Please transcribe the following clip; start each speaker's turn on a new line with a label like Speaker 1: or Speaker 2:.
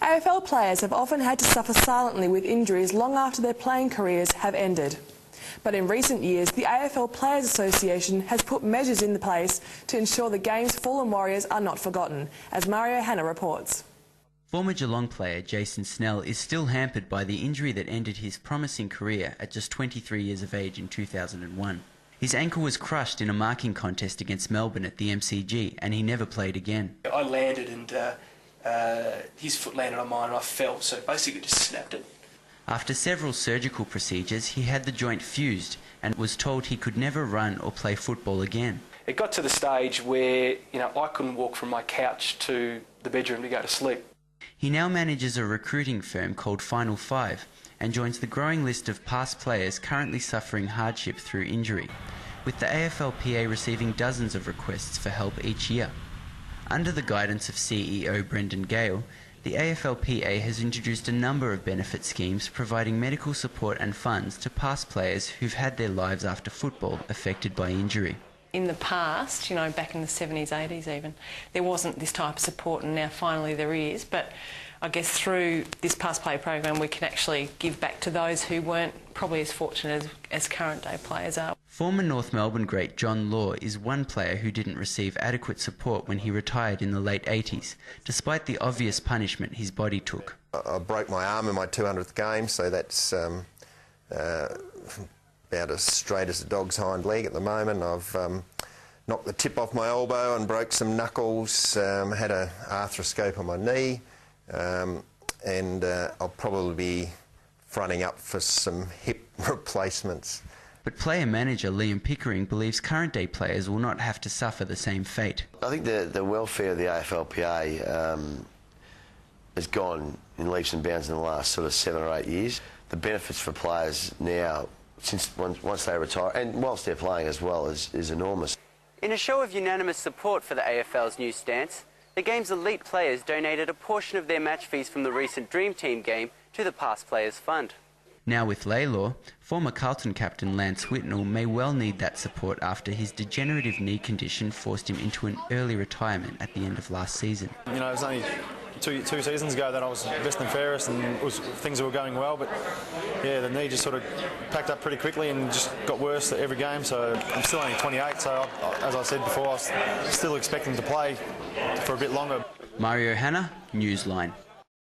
Speaker 1: AFL players have often had to suffer silently with injuries long after their playing careers have ended. But in recent years, the AFL Players Association has put measures in place to ensure the game's fallen warriors are not forgotten, as Mario Hanna reports.
Speaker 2: Former Geelong player Jason Snell is still hampered by the injury that ended his promising career at just 23 years of age in 2001. His ankle was crushed in a marking contest against Melbourne at the MCG, and he never played again.
Speaker 3: I landed and his foot landed on mine and I fell, so basically just snapped it.
Speaker 2: After several surgical procedures, he had the joint fused and was told he could never run or play football again.
Speaker 3: It got to the stage where, I couldn't walk from my couch to the bedroom to go to sleep.
Speaker 2: He now manages a recruiting firm called Final Five and joins the growing list of past players currently suffering hardship through injury, with the AFLPA receiving dozens of requests for help each year. Under the guidance of CEO Brendan Gale, the AFLPA has introduced a number of benefit schemes providing medical support and funds to past players who've had their lives after football affected by injury.
Speaker 4: In the past, back in the 70s, 80s even, there wasn't this type of support, and now finally there is. But I guess through this past play program we can actually give back to those who weren't probably as fortunate as current day players are.
Speaker 2: Former North Melbourne great John Law is one player who didn't receive adequate support when he retired in the late 80s, despite the obvious punishment his body took.
Speaker 5: I broke my arm in my 200th game, so that's about as straight as a dog's hind leg at the moment. I've knocked the tip off my elbow and broke some knuckles, had an arthroscope on my knee, and I'll probably be fronting up for some hip replacements.
Speaker 2: But player-manager Liam Pickering believes current-day players will not have to suffer the same fate.
Speaker 6: I think the welfare of the AFLPA has gone in leaps and bounds in the last sort of 7 or 8 years. The benefits for players now, once they retire, and whilst they're playing as well, is enormous.
Speaker 7: In a show of unanimous support for the AFL's new stance, the game's elite players donated a portion of their match fees from the recent Dream Team game to the Past Players Fund.
Speaker 2: Now with Laylaw, former Carlton captain Lance Whitnell may well need that support after his degenerative knee condition forced him into an early retirement at the end of last season.
Speaker 8: It was only two seasons ago that I was best and fairest and things were going well, but yeah, the knee just sort of packed up pretty quickly and just got worse at every game. So I'm still only 28, so as I said before, I was still expecting to play for a bit longer.
Speaker 2: Mario Hanna, Newsline.